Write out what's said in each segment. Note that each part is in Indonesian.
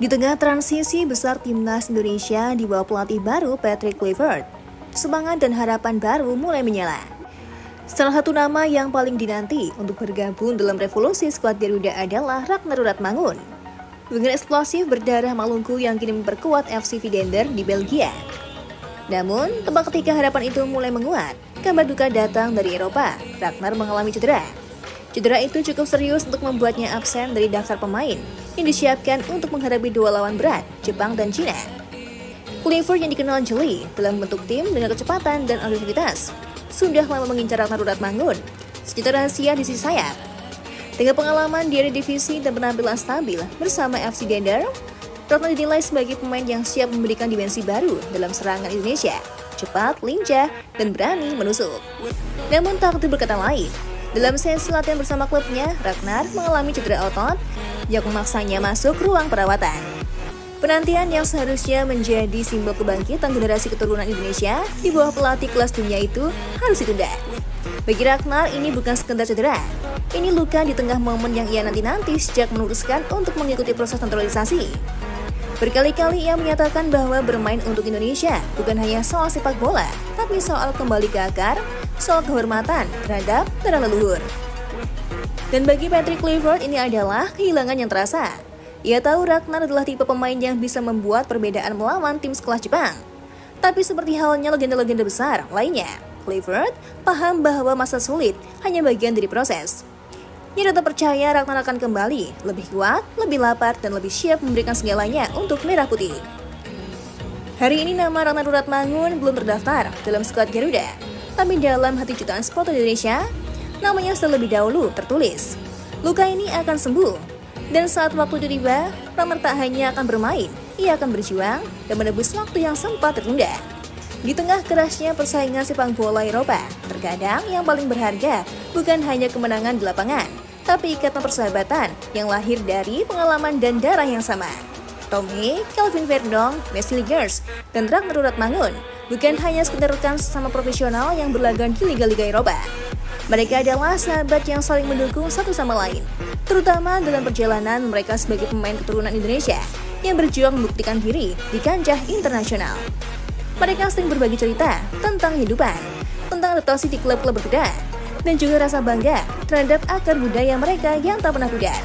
Di tengah transisi besar timnas Indonesia di bawah pelatih baru Patrick Kluivert, semangat dan harapan baru mulai menyala. Salah satu nama yang paling dinanti untuk bergabung dalam revolusi skuad Garuda adalah Ragnar Ratmangun, winger eksplosif berdarah Maluku yang kini memperkuat FC Vidender di Belgia. Namun, tepat ketika harapan itu mulai menguat, kabar duka datang dari Eropa. Ragnar mengalami cedera. Cedera itu cukup serius untuk membuatnya absen dari daftar pemain yang disiapkan untuk menghadapi dua lawan berat, Jepang dan Cina. Kluivert yang dikenal jeli dalam membentuk tim dengan kecepatan dan agresivitas sudah lama mengincar Ragnar Ratmangun, senjata rahasia di sisi sayap. Dengan pengalaman di Eredivisie dan penampilan stabil bersama FC Dender, Ragnar dinilai sebagai pemain yang siap memberikan dimensi baru dalam serangan Indonesia, cepat, lincah, dan berani menusuk. Namun takdir berkata lain. Dalam sesi latihan bersama klubnya, Ragnar mengalami cedera otot yang memaksanya masuk ruang perawatan. Penantian yang seharusnya menjadi simbol kebangkitan generasi keturunan Indonesia di bawah pelatih kelas dunia itu harus ditunda. Bagi Ragnar, ini bukan sekedar cedera. Ini luka di tengah momen yang ia nanti-nanti sejak memutuskan untuk mengikuti proses naturalisasi. Berkali-kali ia menyatakan bahwa bermain untuk Indonesia bukan hanya soal sepak bola, tapi soal kembali ke akar, soal kehormatan terhadap darah leluhur. Dan bagi Patrick Kluivert ini adalah kehilangan yang terasa. Ia tahu Ragnar adalah tipe pemain yang bisa membuat perbedaan melawan tim sekelas Jepang. Tapi seperti halnya legenda-legenda besar lainnya, Kluivert paham bahwa masa sulit hanya bagian dari proses. Ia tetap percaya Ragnar akan kembali, lebih kuat, lebih lapar, dan lebih siap memberikan segalanya untuk Merah Putih. Hari ini nama Ragnar Ratmangun belum terdaftar dalam skuad Garuda, tapi dalam hati jutaan supporter Indonesia, namanya terlebih dahulu tertulis. Luka ini akan sembuh, dan saat waktu itu tiba, Ragnar tak hanya akan bermain, ia akan berjuang dan menebus waktu yang sempat tertunda. Di tengah kerasnya persaingan sepak bola Eropa, terkadang yang paling berharga bukan hanya kemenangan di lapangan, tapi ikatan persahabatan yang lahir dari pengalaman dan darah yang sama. Tom Hee, Kelvin Verdong, Wesley Gers, dan Ragnar Ratmangun bukan hanya sekedar rekan sesama profesional yang berlaga di liga-liga Eropa. Mereka adalah sahabat yang saling mendukung satu sama lain, terutama dalam perjalanan mereka sebagai pemain keturunan Indonesia yang berjuang membuktikan diri di kancah internasional. Mereka sering berbagi cerita tentang kehidupan, tentang adaptasi di klub-klub berbeda, dan juga rasa bangga terhadap akar budaya mereka yang tak pernah pudar.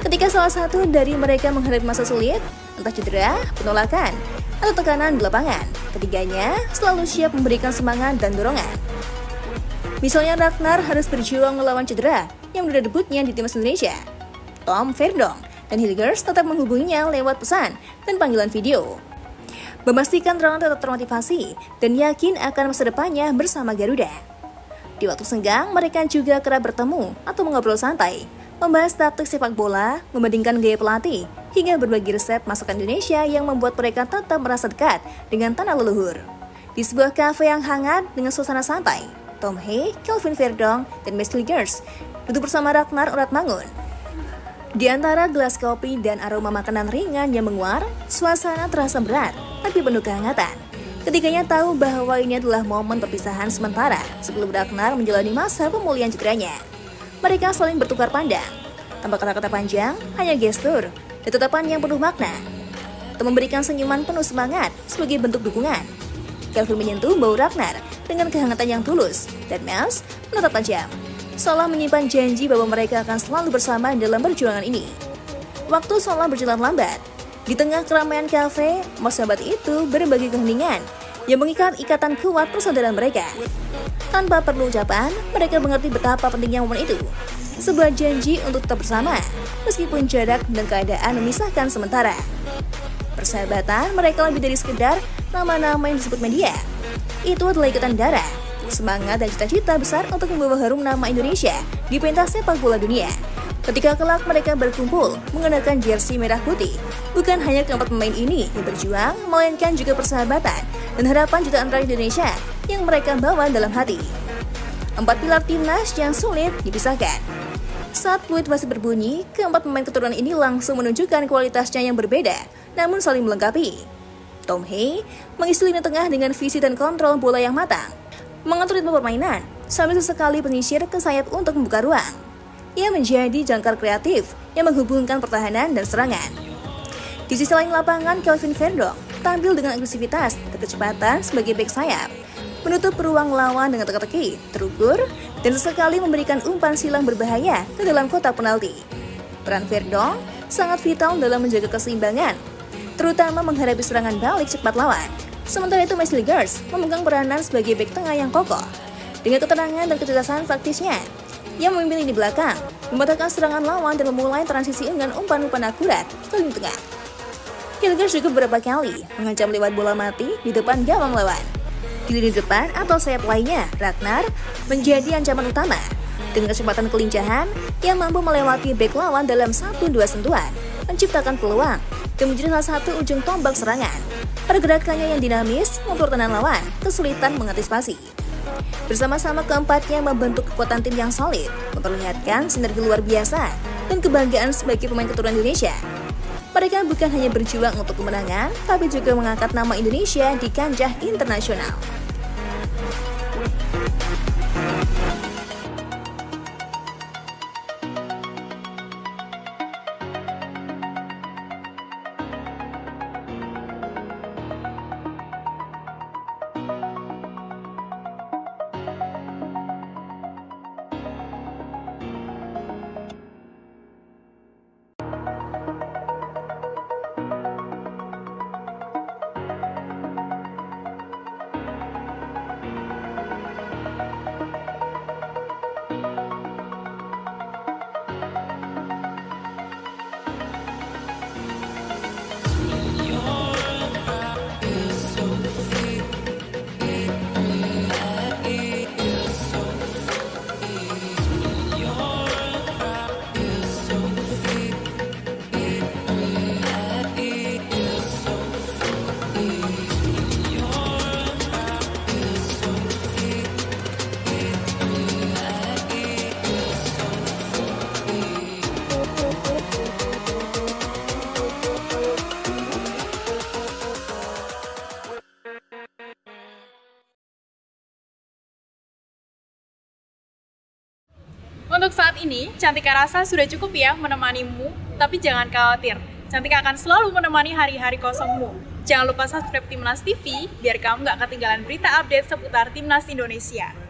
Ketika salah satu dari mereka menghadapi masa sulit, entah cedera, penolakan, atau tekanan di lapangan, ketiganya selalu siap memberikan semangat dan dorongan. Misalnya Ragnar harus berjuang melawan cedera yang sudah debutnya di timnas Indonesia. Tom Verdong dan Hilgers tetap menghubunginya lewat pesan dan panggilan video, memastikan Ragnar tetap termotivasi dan yakin akan masa depannya bersama Garuda. Di waktu senggang, mereka juga kerap bertemu atau mengobrol santai, membahas taktik sepak bola, membandingkan gaya pelatih, hingga berbagi resep masakan Indonesia yang membuat mereka tetap merasa dekat dengan tanah leluhur. Di sebuah kafe yang hangat dengan suasana santai, Tom Hee, Kelvin Verdong, dan Wesley Gers duduk bersama Ragnar Ratmangun. Di antara gelas kopi dan aroma makanan ringan yang menguar, suasana terasa berat, tapi penuh kehangatan. Ketiganya tahu bahwa ini adalah momen perpisahan sementara sebelum Ragnar menjalani masa pemulihan cederanya. Mereka saling bertukar pandang, tanpa kata-kata panjang, hanya gestur dan tatapan yang penuh makna. Tom memberikan senyuman penuh semangat sebagai bentuk dukungan. Kelvin menyentuh bau Ragnar dengan kehangatan yang tulus, dan Mels menatap tajam, seolah menyimpan janji bahwa mereka akan selalu bersama dalam perjuangan ini. Waktu seolah berjalan lambat. Di tengah keramaian kafe, sahabat itu berbagi keheningan yang mengikat ikatan kuat persaudaraan mereka. Tanpa perlu ucapan, mereka mengerti betapa pentingnya momen itu. Sebuah janji untuk tetap bersama, meskipun jarak dan keadaan memisahkan sementara. Persahabatan mereka lebih dari sekedar nama-nama yang disebut media. Itu adalah ikatan darah, semangat dan cita-cita besar untuk membawa harum nama Indonesia di pentas sepak bola dunia. Ketika kelak mereka berkumpul mengenakan jersey merah putih, bukan hanya keempat pemain ini yang berjuang, melainkan juga persahabatan dan harapan jutaan rakyat Indonesia yang mereka bawa dalam hati. 4 pilar timnas yang sulit dipisahkan. Saat fluid masih berbunyi, keempat pemain keturunan ini langsung menunjukkan kualitasnya yang berbeda, namun saling melengkapi. Tom Hee mengisi lini tengah dengan visi dan kontrol bola yang matang, mengatur ritme permainan, sambil sesekali penyisir ke sayap untuk membuka ruang. Ia menjadi jangkar kreatif yang menghubungkan pertahanan dan serangan. Di sisi lain lapangan, Kelvin Verdong tampil dengan agresivitas dan kecepatan sebagai bek sayap, menutup peluang lawan dengan teka-teki, terukur, dan sesekali memberikan umpan silang berbahaya ke dalam kotak penalti. Peran Verdong sangat vital dalam menjaga keseimbangan, terutama menghadapi serangan balik cepat lawan. Sementara itu, Mesli Girls memegang peranan sebagai bek tengah yang kokoh, dengan ketenangan dan kecerdasan taktisnya. Ia memimpin di belakang, membatalkan serangan lawan dan memulai transisi dengan umpan-umpan akurat ke lini tengah. Hilgers juga beberapa kali mengancam lewat bola mati di depan gawang lawan. Di lini depan atau sayap lainnya, Ragnar menjadi ancaman utama dengan kecepatan kelincahan yang mampu melewati bek lawan dalam 1-2 sentuhan, menciptakan peluang dan menjadi salah satu ujung tombak serangan. Pergerakannya yang dinamis membuat rekan lawan kesulitan mengantisipasi. Bersama-sama keempatnya membentuk kekuatan tim yang solid, memperlihatkan sinergi luar biasa dan kebanggaan sebagai pemain keturunan Indonesia. Mereka bukan hanya berjuang untuk kemenangan, tapi juga mengangkat nama Indonesia di kancah internasional. Untuk saat ini, Cantika rasa sudah cukup ya menemanimu, tapi jangan khawatir. Cantika akan selalu menemani hari-hari kosongmu. Jangan lupa subscribe Timnas TV, biar kamu gak ketinggalan berita update seputar Timnas Indonesia.